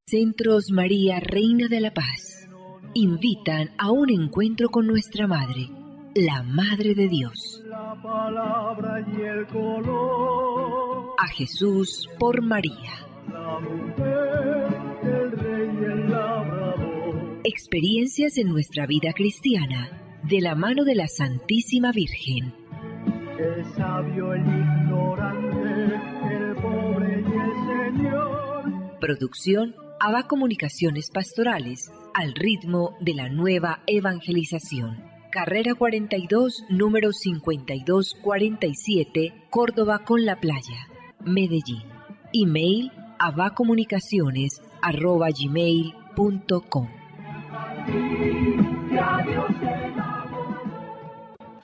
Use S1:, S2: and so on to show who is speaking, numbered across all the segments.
S1: Centros María, Reina de la Paz, invitan a un encuentro con nuestra Madre, la Madre de Dios.
S2: La palabra y el color.
S1: A Jesús por María.
S2: La mujer, el rey y el labrador.
S1: Experiencias en nuestra vida cristiana, de la mano de la Santísima Virgen.
S2: El sabio, el ignorante, el pobre y el Señor.
S1: Producción ABA Comunicaciones Pastorales, al ritmo de la nueva evangelización. Carrera 42, número 5247, Córdoba con la Playa, Medellín. Email abacomunicaciones@gmail.com.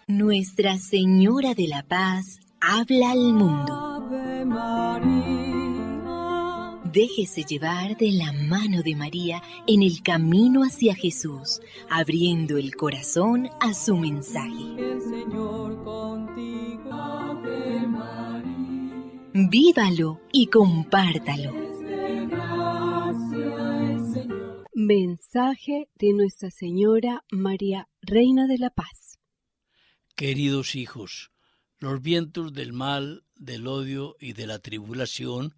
S1: Nuestra Señora de la Paz habla al mundo.
S3: Ave María.
S1: Déjese llevar de la mano de María en el camino hacia Jesús, abriendo el corazón a su mensaje.
S3: El Señor contigo. Ave María.
S1: Vívalo y compártalo.
S4: Mensaje de Nuestra Señora María, Reina de la Paz.
S5: Queridos hijos, los vientos del mal, del odio y de la tribulación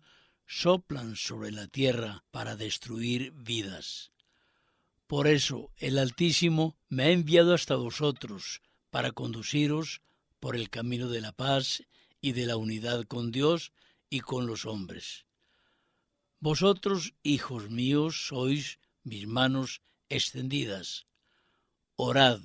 S5: soplan sobre la tierra para destruir vidas. Por eso el Altísimo me ha enviado hasta vosotros para conduciros por el camino de la paz y de la unidad con Dios y con los hombres. Vosotros, hijos míos, sois mis manos extendidas. Orad,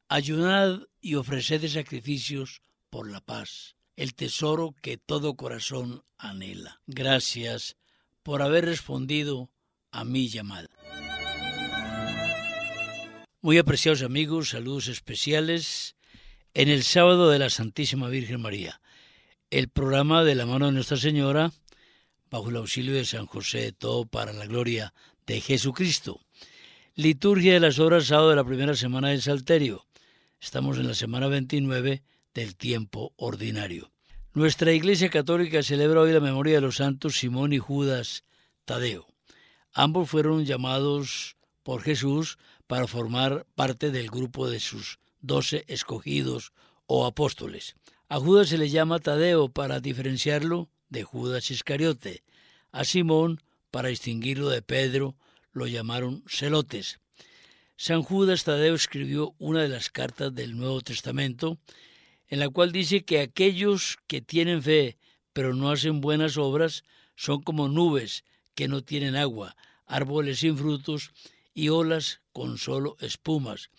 S5: ayunad y ofreced sacrificios por la paz, el tesoro que todo corazón anhela. Gracias por haber respondido a mi llamada. Muy apreciados amigos, saludos especiales en el sábado de la Santísima Virgen María, el programa de la mano de Nuestra Señora, bajo el auxilio de San José, todo para la gloria de Jesucristo. Liturgia de las horas sábado de la primera semana del Salterio. Estamos en la semana 29 del tiempo ordinario. Nuestra Iglesia Católica celebra hoy la memoria de los santos Simón y Judas Tadeo. Ambos fueron llamados por Jesús para formar parte del grupo de sus 12 escogidos o apóstoles. A Judas se le llama Tadeo para diferenciarlo de Judas Iscariote. A Simón, para distinguirlo de Pedro, lo llamaron celotes. San Judas Tadeo escribió una de las cartas del Nuevo Testamento, en la cual dice que aquellos que tienen fe pero no hacen buenas obras son como nubes que no tienen agua, árboles sin frutos y olas con solo espumas,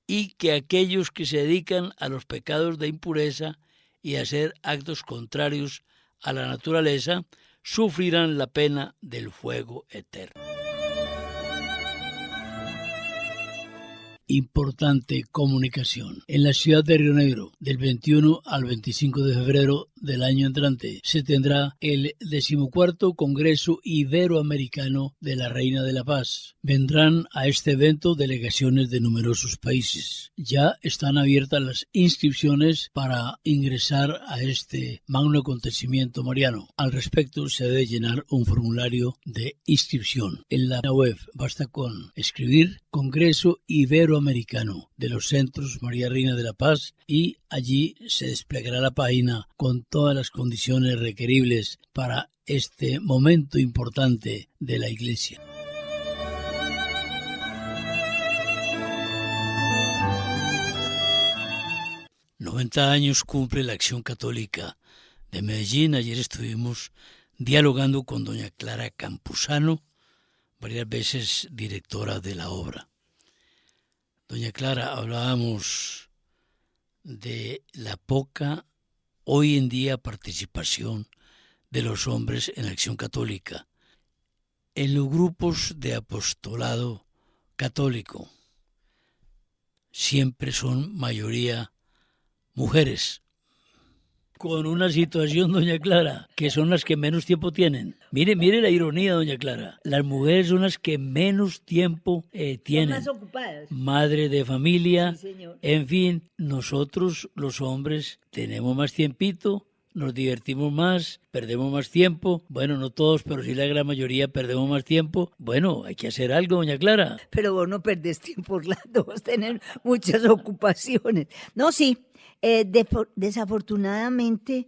S5: y que aquellos que se dedican a los pecados de impureza y a hacer actos contrarios a la naturaleza sufrirán la pena del fuego eterno. Importante comunicación. En la ciudad de Río Negro, del 21 al 25 de febrero del año entrante, se tendrá el 14º Congreso Iberoamericano de la Reina de la Paz. Vendrán a este evento delegaciones de numerosos países. Ya están abiertas las inscripciones para ingresar a este magno acontecimiento mariano. Al respecto, se debe llenar un formulario de inscripción. En la web basta con escribir Congreso Iberoamericano de los Centros María Reina de la Paz y allí se desplegará la página con todas las condiciones requeribles para este momento importante de la Iglesia. ...90 años cumple la Acción Católica de Medellín. Ayer estuvimos dialogando con doña Clara Campuzano, varias veces directora de la obra. Doña Clara, hablábamos de la poca, hoy en día, participación de los hombres en la Acción Católica. En los grupos de apostolado católico siempre son mayoría mujeres, con una situación, doña Clara, que son las que menos tiempo tienen. Mire la ironía, doña Clara. Las mujeres son las que menos tiempo tienen.
S6: Son más ocupadas.
S5: Madre de familia,
S6: Sí, señor.
S5: en fin, nosotros los hombres tenemos más tiempito, nos divertimos más, perdemos más tiempo. Bueno, no todos, pero sí la gran mayoría perdemos más tiempo. Bueno, hay que hacer algo, doña Clara.
S6: Pero vos no perdés tiempo, Orlando, vos tenés muchas ocupaciones. No, sí, desafortunadamente,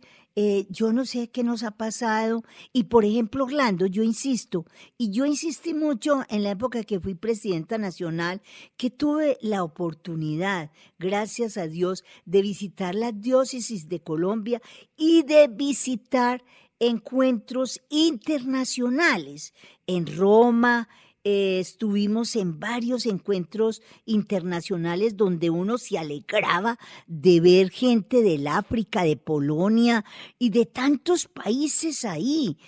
S6: yo no sé qué nos ha pasado. Y por ejemplo, Orlando, yo insisto, y yo insistí mucho en la época que fui presidenta nacional, que tuve la oportunidad, gracias a Dios, de visitar las diócesis de Colombia y de visitar encuentros internacionales en Roma. Estuvimos en varios encuentros internacionales donde uno se alegraba de ver gente del África, de Polonia y de tantos países ahí.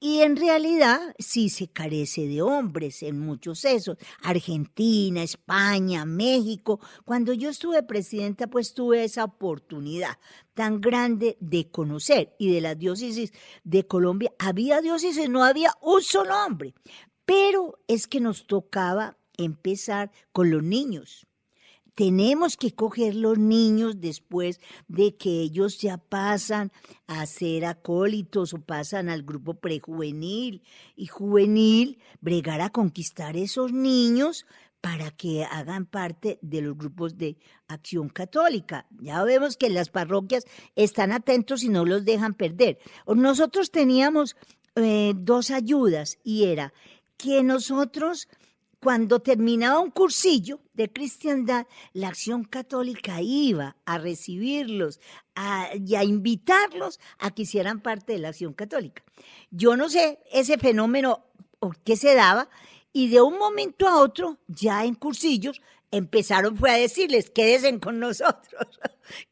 S6: Y en realidad sí se carece de hombres en muchos esos. Argentina, España, México. Cuando yo estuve presidenta, pues tuve esa oportunidad tan grande de conocer. Y de las diócesis de Colombia, había diócesis, no había un solo hombre. Pero es que nos tocaba empezar con los niños. Tenemos que coger los niños después de que ellos ya pasan a ser acólitos o pasan al grupo prejuvenil y juvenil, bregar a conquistar esos niños para que hagan parte de los grupos de acción católica. Ya vemos que las parroquias están atentos y no los dejan perder. Nosotros teníamos 2 ayudas y era que nosotros, cuando terminaba un cursillo de cristiandad, la Acción Católica iba a recibirlos y a invitarlos a que hicieran parte de la Acción Católica. Yo no sé ese fenómeno por qué se daba, y de un momento a otro, ya en cursillos, fue a decirles, quédense con nosotros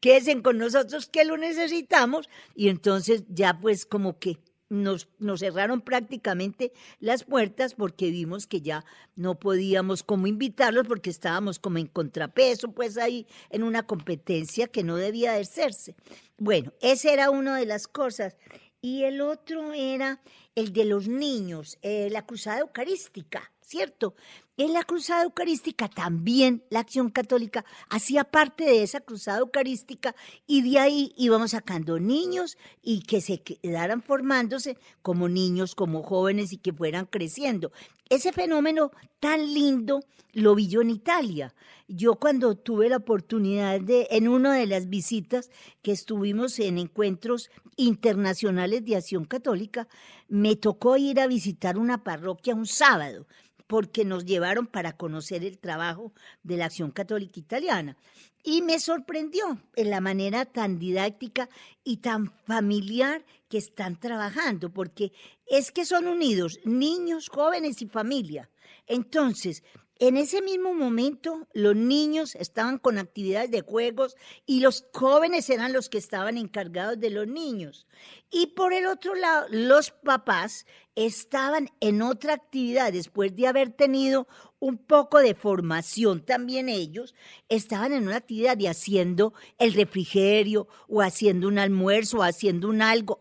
S6: que lo necesitamos, y entonces ya pues como que nos cerraron prácticamente las puertas porque vimos que ya no podíamos como invitarlos porque estábamos como en contrapeso, pues ahí en una competencia que no debía de hacerse. Bueno, esa era una de las cosas. Y el otro era el de los niños, la cruzada eucarística, ¿cierto? En la cruzada eucarística también la Acción Católica hacía parte de esa cruzada eucarística y de ahí íbamos sacando niños y que se quedaran formándose como niños, como jóvenes y que fueran creciendo. Ese fenómeno tan lindo lo vi yo en Italia. Yo cuando tuve la oportunidad en una de las visitas que estuvimos en encuentros internacionales de Acción Católica, me tocó ir a visitar una parroquia un sábado, porque nos llevaron para conocer el trabajo de la Acción Católica Italiana. Y me sorprendió en la manera tan didáctica y tan familiar que están trabajando, porque es que son unidos niños, jóvenes y familia. Entonces, en ese mismo momento, los niños estaban con actividades de juegos y los jóvenes eran los que estaban encargados de los niños. Y por el otro lado, los papás estaban en otra actividad. Después de haber tenido un poco de formación también ellos, estaban en una actividad de haciendo el refrigerio o haciendo un almuerzo o haciendo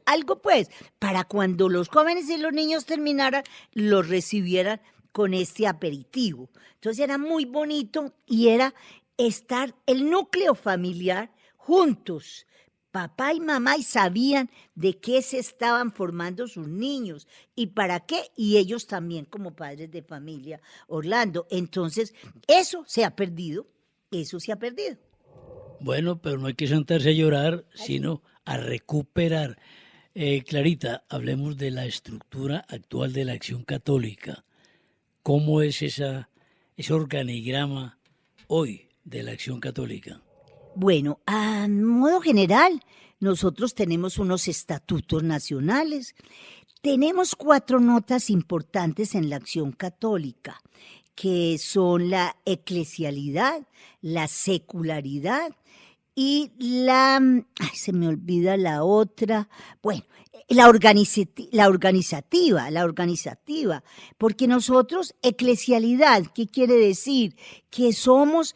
S6: algo pues, para cuando los jóvenes y los niños terminaran, los recibieran con este aperitivo. Entonces era muy bonito y era estar el núcleo familiar juntos, papá y mamá, y sabían de qué se estaban formando sus niños y para qué, y ellos también como padres de familia, Orlando. Entonces eso se ha perdido.
S5: Bueno, pero no hay que sentarse a llorar, sino a recuperar. Clarita, hablemos de la estructura actual de la Acción Católica. ¿Cómo es ese organigrama hoy de la Acción Católica?
S6: Bueno, a modo general, nosotros tenemos unos estatutos nacionales, tenemos 4 notas importantes en la Acción Católica, que son la eclesialidad, la secularidad y se me olvida la otra, bueno, la organizativa, porque nosotros, eclesialidad, ¿qué quiere decir? Que somos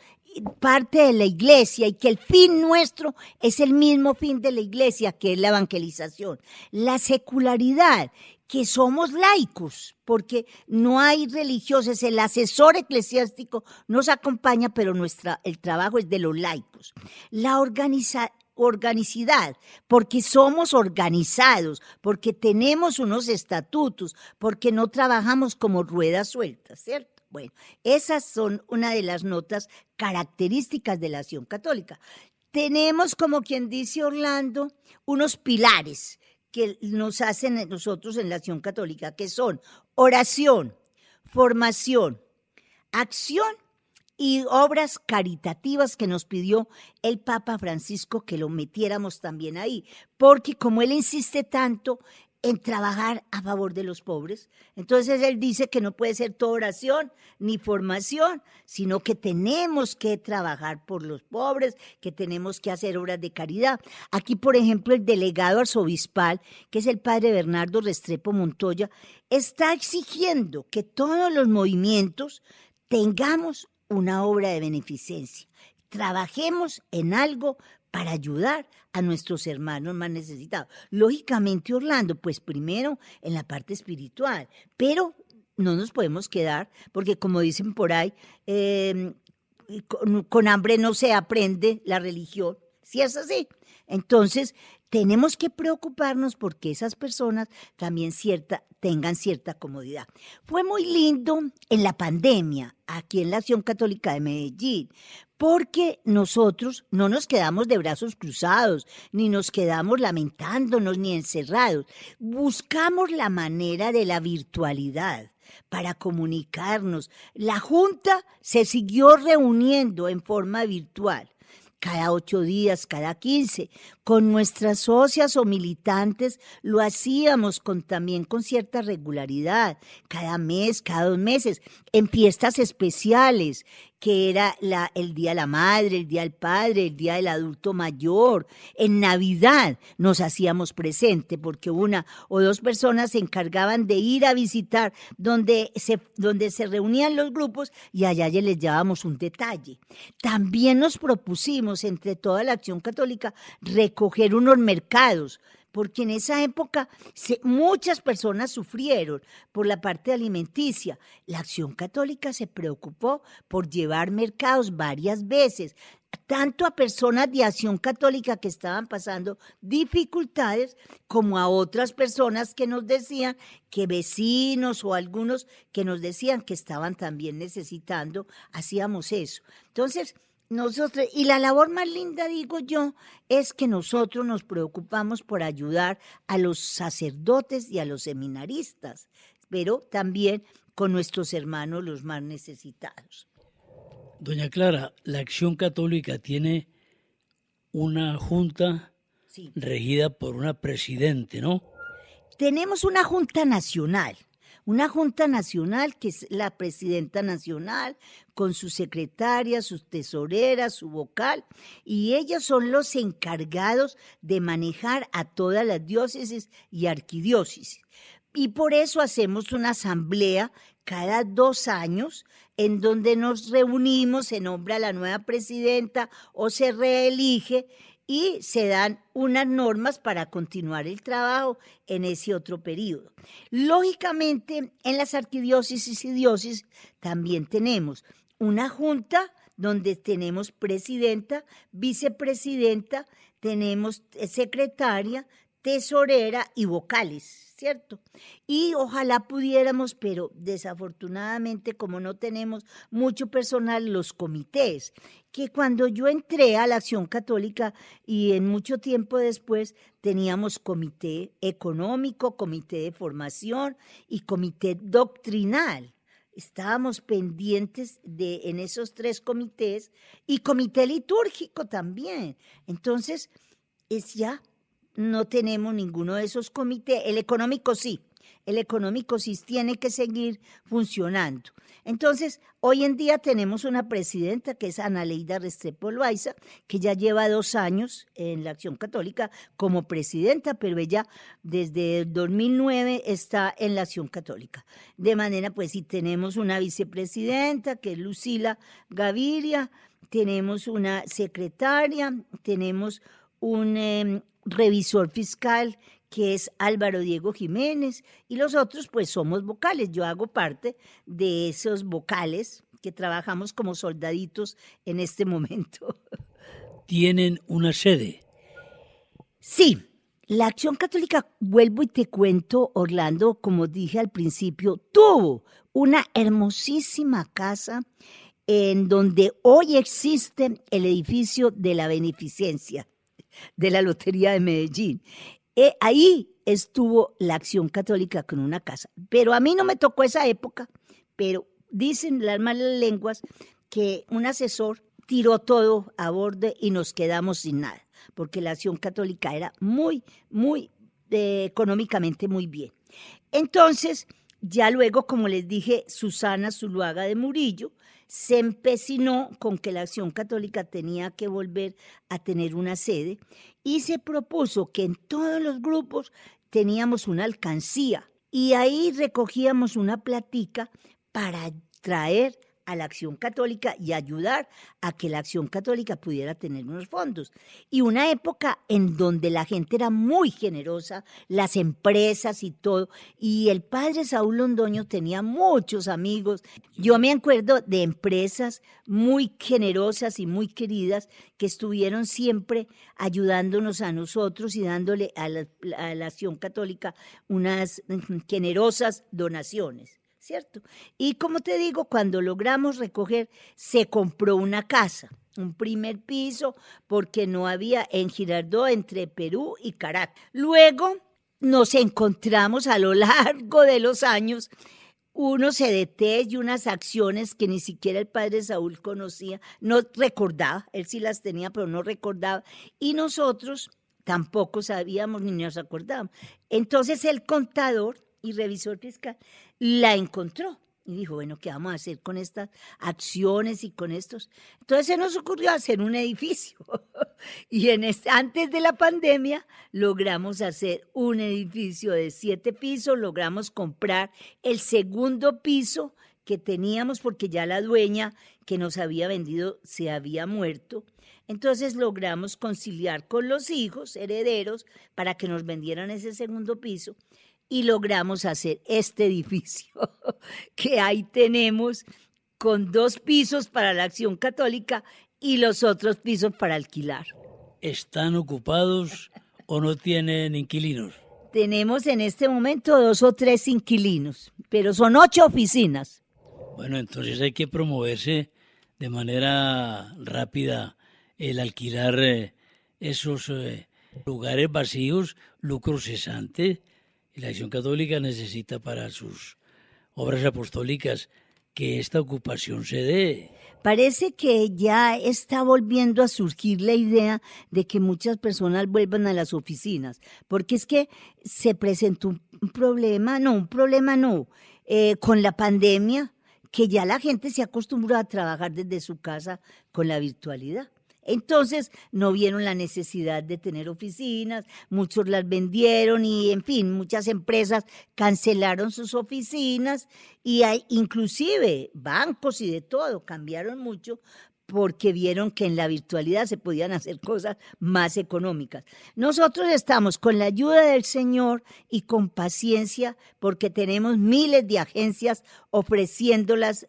S6: parte de la iglesia y que el fin nuestro es el mismo fin de la iglesia, que es la evangelización. La secularidad, que somos laicos, porque no hay religiosos, el asesor eclesiástico nos acompaña, pero el trabajo es de los laicos. La organicidad, porque somos organizados, porque tenemos unos estatutos, porque no trabajamos como ruedas sueltas, ¿cierto? Bueno, esas son una de las notas características de la acción católica. Tenemos, como quien dice Orlando, unos pilares que nos hacen nosotros en la acción católica, que son oración, formación, acción y obras caritativas que nos pidió el Papa Francisco que lo metiéramos también ahí, porque como él insiste tanto en trabajar a favor de los pobres, entonces él dice que no puede ser toda oración ni formación, sino que tenemos que trabajar por los pobres, que tenemos que hacer obras de caridad. Aquí, por ejemplo, el delegado arzobispal, que es el padre Bernardo Restrepo Montoya, está exigiendo que todos los movimientos tengamos una obra de beneficencia. Trabajemos en algo para ayudar a nuestros hermanos más necesitados. Lógicamente, Orlando, pues primero en la parte espiritual, pero no nos podemos quedar, porque como dicen por ahí, con hambre no se aprende la religión, ¿sí es así? Entonces, tenemos que preocuparnos porque esas personas también tengan cierta comodidad. Fue muy lindo en la pandemia, aquí en la Acción Católica de Medellín, porque nosotros no nos quedamos de brazos cruzados, ni nos quedamos lamentándonos, ni encerrados. Buscamos la manera de la virtualidad para comunicarnos. La Junta se siguió reuniendo en forma virtual. Cada 8 días, cada 15, con nuestras socias o militantes lo hacíamos también con cierta regularidad, cada mes, cada 2 meses, en fiestas especiales, que era el Día de la Madre, el Día del Padre, el Día del Adulto Mayor. En Navidad nos hacíamos presente porque 1 o 2 personas se encargaban de ir a visitar donde se reunían los grupos y allá ya les llevábamos un detalle. También nos propusimos entre toda la Acción Católica recoger unos mercados, porque en esa época muchas personas sufrieron por la parte alimenticia. La Acción Católica se preocupó por llevar mercados varias veces, tanto a personas de Acción Católica que estaban pasando dificultades, como a otras personas que nos decían, que vecinos o algunos que nos decían que estaban también necesitando, hacíamos eso. Entonces, nosotros, y la labor más linda, digo yo, es que nosotros nos preocupamos por ayudar a los sacerdotes y a los seminaristas, pero también con nuestros hermanos los más necesitados.
S5: Doña Clara, la Acción Católica tiene una junta regida por una presidente, ¿no?
S6: Tenemos una junta nacional que es la presidenta nacional, con su secretaria, su tesorera, su vocal, y ellos son los encargados de manejar a todas las diócesis y arquidiócesis. Y por eso hacemos una asamblea cada 2 años en donde nos reunimos, se nombra la nueva presidenta o se reelige y se dan unas normas para continuar el trabajo en ese otro periodo. Lógicamente, en las arquidiócesis y diócesis también tenemos una junta donde tenemos presidenta, vicepresidenta, tenemos secretaria, tesorera y vocales, ¿cierto? Y ojalá pudiéramos, pero desafortunadamente como no tenemos mucho personal, los comités, que cuando yo entré a la Acción Católica y en mucho tiempo después teníamos comité económico, comité de formación y comité doctrinal. Estábamos pendientes en esos 3 comités y comité litúrgico también. Entonces, no tenemos ninguno de esos comités. El económico sí tiene que seguir funcionando. Entonces, hoy en día tenemos una presidenta que es Ana Leida Restrepo Loaiza, que ya lleva 2 años en la Acción Católica como presidenta, pero ella desde 2009 está en la Acción Católica. De manera, pues, sí tenemos una vicepresidenta, que es Lucila Gaviria, tenemos una secretaria, tenemos un revisor fiscal, que es Álvaro Diego Jiménez, y los otros pues somos vocales. Yo hago parte de esos vocales que trabajamos como soldaditos en este momento.
S5: ¿Tienen una sede?
S6: Sí, la Acción Católica, vuelvo y te cuento, Orlando, como dije al principio, tuvo una hermosísima casa en donde hoy existe el edificio de la Beneficencia de la Lotería de Medellín. Ahí estuvo la Acción Católica con una casa, pero a mí no me tocó esa época, pero dicen las malas lenguas que un asesor tiró todo a borde y nos quedamos sin nada, porque la Acción Católica era muy económicamente muy bien. Entonces, ya luego, como les dije, Susana Zuluaga de Murillo se empecinó con que la Acción Católica tenía que volver a tener una sede y se propuso que en todos los grupos teníamos una alcancía y ahí recogíamos una platica para traer a la Acción Católica y ayudar a que la Acción Católica pudiera tener unos fondos. Y una época en donde la gente era muy generosa, las empresas y todo, y el padre Saúl Londoño tenía muchos amigos. Yo me acuerdo de empresas muy generosas y muy queridas que estuvieron siempre ayudándonos a nosotros y dándole a la Acción Católica unas generosas donaciones. ¿Cierto? Y como te digo, cuando logramos recoger, se compró una casa, un primer piso, porque no había en Girardot entre Perú y Caracas. Luego nos encontramos a lo largo de los años unos CDTs y unas acciones que ni siquiera el padre Saúl conocía, no recordaba, él sí las tenía, pero no recordaba, y nosotros tampoco sabíamos ni nos acordábamos. Entonces el contador y revisor fiscal la encontró y dijo, bueno, ¿qué vamos a hacer con estas acciones y con estos? Entonces se nos ocurrió hacer un edificio y antes de la pandemia logramos hacer un edificio de 7 pisos, logramos comprar el segundo piso que teníamos porque ya la dueña que nos había vendido se había muerto. Entonces logramos conciliar con los hijos herederos para que nos vendieran ese segundo piso. Y logramos hacer este edificio que ahí tenemos con 2 pisos para la Acción Católica y los otros pisos para alquilar.
S5: ¿Están ocupados o no tienen inquilinos?
S6: Tenemos en este momento 2 o 3 inquilinos, pero son 8 oficinas.
S5: Bueno, entonces hay que promoverse de manera rápida el alquilar esos lugares vacíos, lucro cesante. La Acción Católica necesita para sus obras apostólicas que esta ocupación se dé.
S6: Parece que ya está volviendo a surgir la idea de que muchas personas vuelvan a las oficinas, porque es que se presentó un problema con la pandemia, que ya la gente se acostumbró a trabajar desde su casa con la virtualidad. Entonces no vieron la necesidad de tener oficinas, muchos las vendieron y en fin, muchas empresas cancelaron sus oficinas y hay inclusive bancos y de todo, cambiaron mucho porque vieron que en la virtualidad se podían hacer cosas más económicas. Nosotros estamos con la ayuda del Señor y con paciencia porque tenemos miles de agencias ofreciendo las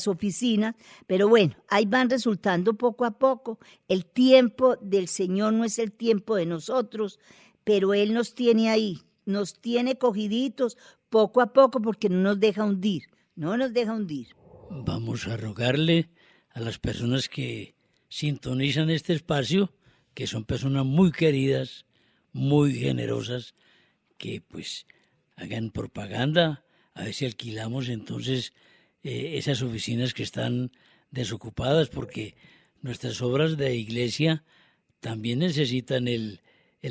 S6: oficinas, pero bueno, ahí van resultando poco a poco. El tiempo del Señor no es el tiempo de nosotros, pero Él nos tiene ahí, nos tiene cogiditos poco a poco porque no nos deja hundir.
S5: Vamos a rogarle a las personas que sintonizan este espacio, que son personas muy queridas, muy generosas, que pues hagan propaganda, a ver si alquilamos entonces esas oficinas que están desocupadas, porque nuestras obras de iglesia también necesitan el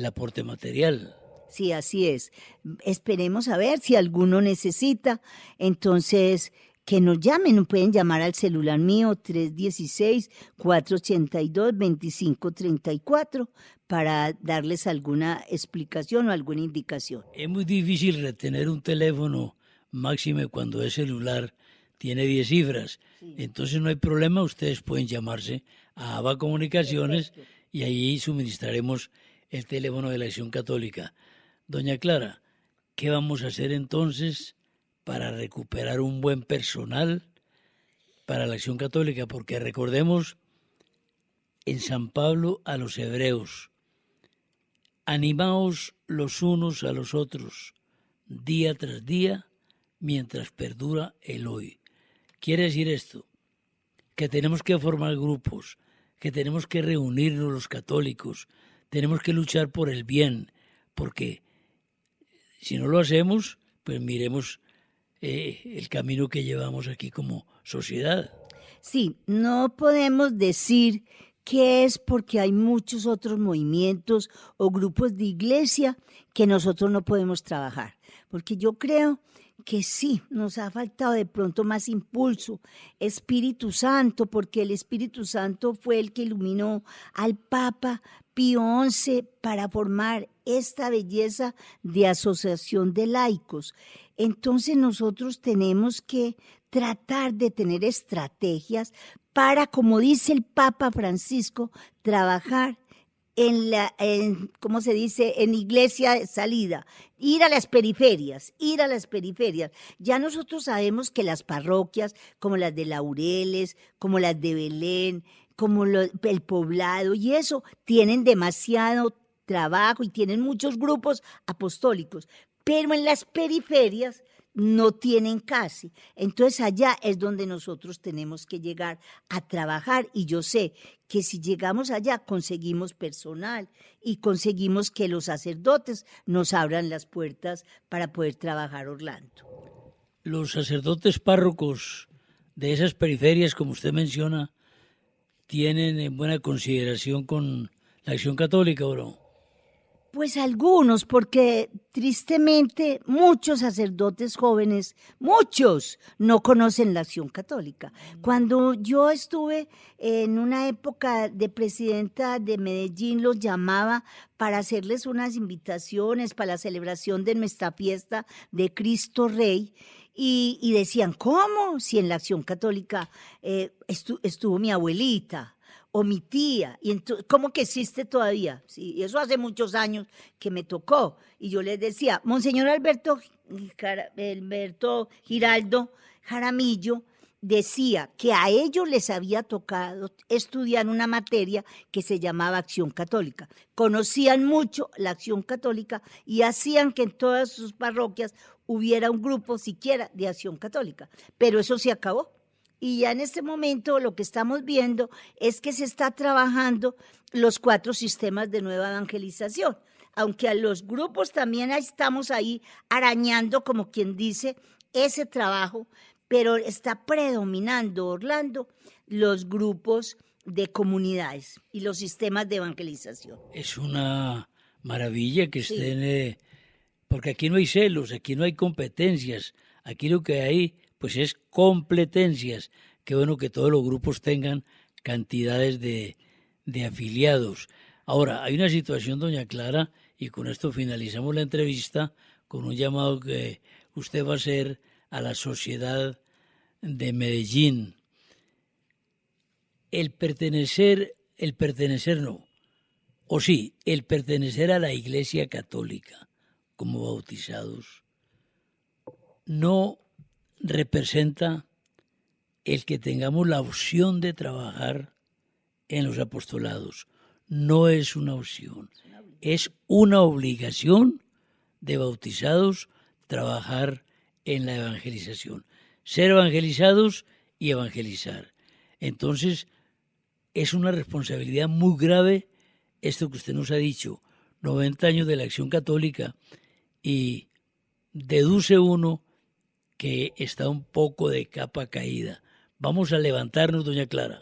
S5: aporte material.
S6: Sí, así es. Esperemos a ver si alguno necesita, entonces que nos llamen, pueden llamar al celular mío 316-482-2534 para darles alguna explicación o alguna indicación.
S5: Es muy difícil retener un teléfono, máxime cuando es celular, tiene 10 cifras. Sí. Entonces no hay problema, ustedes pueden llamarse a ABA Comunicaciones. Perfecto. Y ahí suministraremos el teléfono de la Acción Católica. Doña Clara, ¿qué vamos a hacer entonces para recuperar un buen personal para la Acción Católica? Porque recordemos, en San Pablo a los hebreos, animaos los unos a los otros, día tras día, mientras perdura el hoy. Quiere decir esto, que tenemos que formar grupos, que tenemos que reunirnos los católicos, tenemos que luchar por el bien, porque si no lo hacemos, pues miremos el camino que llevamos aquí como sociedad.
S6: Sí, no podemos decir que es porque hay muchos otros movimientos o grupos de iglesia que nosotros no podemos trabajar, porque yo creo que sí, nos ha faltado de pronto más impulso, Espíritu Santo, porque el Espíritu Santo fue el que iluminó al Papa Pío XI para formar esta belleza de asociación de laicos. Entonces nosotros tenemos que tratar de tener estrategias para, como dice el Papa Francisco, trabajar ¿cómo se dice? En iglesia de salida, ir a las periferias. Ya nosotros sabemos que las parroquias, como las de Laureles, como las de Belén, como el Poblado y eso, tienen demasiado trabajo y tienen muchos grupos apostólicos, pero en las periferias no tienen casi. Entonces allá es donde nosotros tenemos que llegar a trabajar y yo sé que si llegamos allá conseguimos personal y conseguimos que los sacerdotes nos abran las puertas para poder trabajar, Orlando.
S5: Los sacerdotes párrocos de esas periferias, como usted menciona, tienen en buena consideración con la Acción Católica, ¿o no?
S6: Pues algunos, porque tristemente muchos sacerdotes jóvenes, muchos no conocen la Acción Católica. Cuando yo estuve en una época de presidenta de Medellín, los llamaba para hacerles unas invitaciones para la celebración de nuestra fiesta de Cristo Rey. Y decían, ¿cómo? Si en la Acción Católica estuvo mi abuelita o mi tía, y entonces, ¿cómo que existe todavía? Sí, y eso hace muchos años que me tocó, y yo les decía, Monseñor Alberto Giraldo Jaramillo decía que a ellos les había tocado estudiar una materia que se llamaba Acción Católica. Conocían mucho la Acción Católica y hacían que en todas sus parroquias hubiera un grupo siquiera de Acción Católica, pero eso se acabó. Y ya en este momento lo que estamos viendo es que se está trabajando los 4 sistemas de nueva evangelización, aunque a los grupos también estamos ahí arañando, como quien dice, ese trabajo, pero está predominando, Orlando, los grupos de comunidades y los sistemas de evangelización.
S5: Es una maravilla que estén, porque aquí no hay celos, aquí no hay competencias, aquí lo que hay pues es competencias. Qué bueno que todos los grupos tengan cantidades de afiliados. Ahora, hay una situación, doña Clara, y con esto finalizamos la entrevista, con un llamado que usted va a hacer a la sociedad de Medellín. El pertenecer a la Iglesia Católica como bautizados no representa el que tengamos la opción de trabajar en los apostolados. No es una opción, es una obligación de bautizados trabajar en la evangelización, ser evangelizados y evangelizar. Entonces, es una responsabilidad muy grave esto que usted nos ha dicho, 90 años de la Acción Católica, y deduce uno que está un poco de capa caída. Vamos a levantarnos, doña Clara.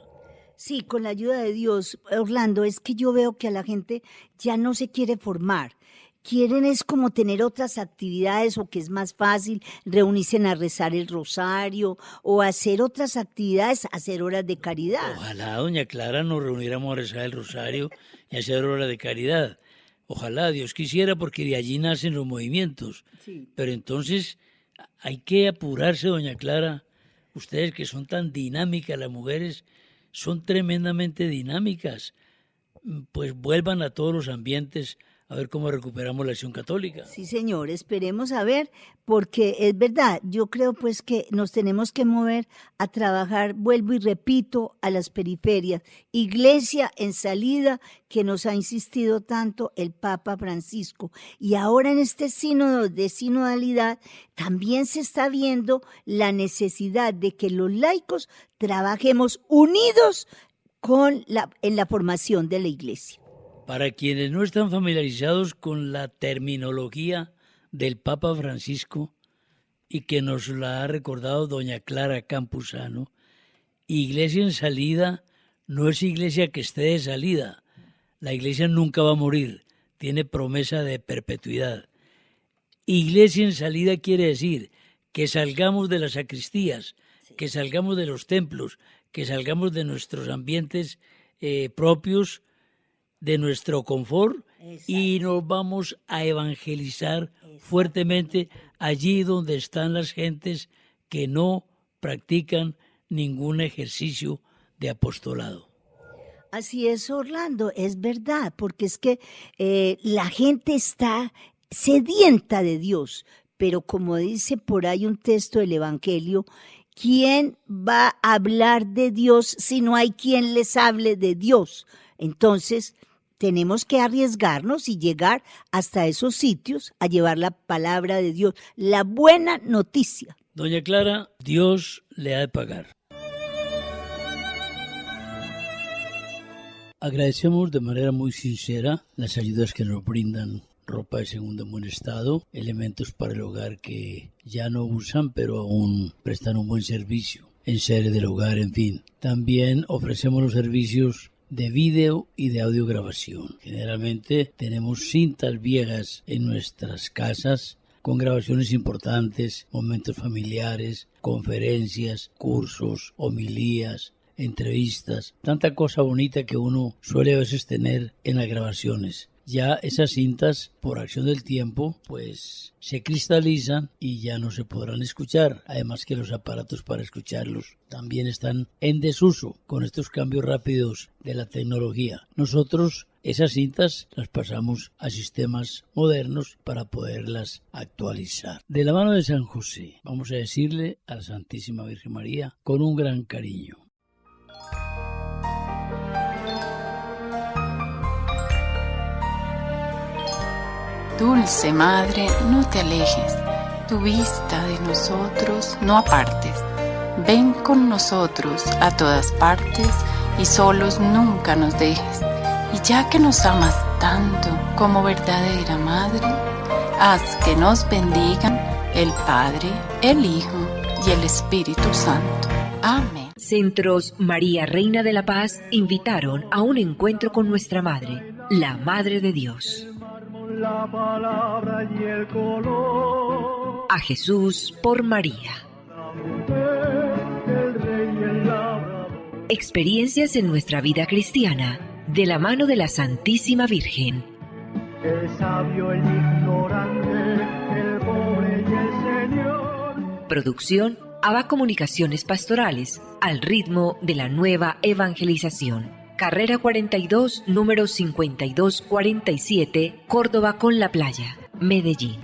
S6: Sí, con la ayuda de Dios, Orlando, es que yo veo que a la gente ya no se quiere formar. Quieren es como tener otras actividades o que es más fácil reunirse a rezar el rosario o hacer otras actividades, hacer horas de caridad.
S5: Ojalá, doña Clara, nos reuniéramos a rezar el rosario y hacer horas de caridad. Ojalá, Dios quisiera, porque de allí nacen los movimientos. Sí. Pero entonces hay que apurarse, doña Clara. Ustedes que son tan dinámicas, las mujeres son tremendamente dinámicas, pues vuelvan a todos los ambientes a ver cómo recuperamos la acción católica.
S6: Sí, señor, esperemos a ver, porque es verdad, yo creo pues que nos tenemos que mover a trabajar, vuelvo y repito, a las periferias. Iglesia en salida, que nos ha insistido tanto el Papa Francisco. Y ahora en este sínodo de sinodalidad también se está viendo la necesidad de que los laicos trabajemos unidos en la formación de la iglesia.
S5: Para quienes no están familiarizados con la terminología del Papa Francisco y que nos la ha recordado doña Clara Campuzano, iglesia en salida no es iglesia que esté de salida. La iglesia nunca va a morir, tiene promesa de perpetuidad. Iglesia en salida quiere decir que salgamos de las sacristías, que salgamos de los templos, que salgamos de nuestros ambientes propios, de nuestro confort. Exacto. Y nos vamos a evangelizar. Exacto. Fuertemente allí donde están las gentes que no practican ningún ejercicio de apostolado.
S6: Así es, Orlando, es verdad, porque es que la gente está sedienta de Dios, pero como dice por ahí un texto del Evangelio, ¿quién va a hablar de Dios si no hay quien les hable de Dios? Entonces, tenemos que arriesgarnos y llegar hasta esos sitios a llevar la palabra de Dios, la buena noticia.
S5: Doña Clara, Dios le ha de pagar. Agradecemos de manera muy sincera las ayudas que nos brindan ropa de segundo en buen estado, elementos para el hogar que ya no usan pero aún prestan un buen servicio, enseres del hogar, en fin. También ofrecemos los servicios de vídeo y de audiograbación. Generalmente tenemos cintas viejas en nuestras casas con grabaciones importantes, momentos familiares, conferencias, cursos, homilías, entrevistas, tanta cosa bonita que uno suele a veces tener en las grabaciones. Ya esas cintas, por acción del tiempo, pues se cristalizan y ya no se podrán escuchar. Además que los aparatos para escucharlos también están en desuso con estos cambios rápidos de la tecnología. Nosotros esas cintas las pasamos a sistemas modernos para poderlas actualizar. De la mano de San José, vamos a decirle a la Santísima Virgen María con un gran cariño:
S7: Dulce Madre, no te alejes, tu vista de nosotros no apartes. Ven con nosotros a todas partes y solos nunca nos dejes. Y ya que nos amas tanto como verdadera Madre, haz que nos bendigan el Padre, el Hijo y el Espíritu Santo. Amén.
S1: Centros María Reina de la Paz invitaron a un encuentro con nuestra Madre, la Madre de Dios.
S2: La palabra y el color.
S1: A Jesús por María.
S2: La mujer, el rey y el labrador.
S1: Experiencias en nuestra vida cristiana, de la mano de la Santísima Virgen.
S2: El sabio, el ignorante, el pobre y el Señor.
S1: Producción ABA Comunicaciones Pastorales, al ritmo de la nueva evangelización. Carrera 42, número 5247, Córdoba con la Playa, Medellín.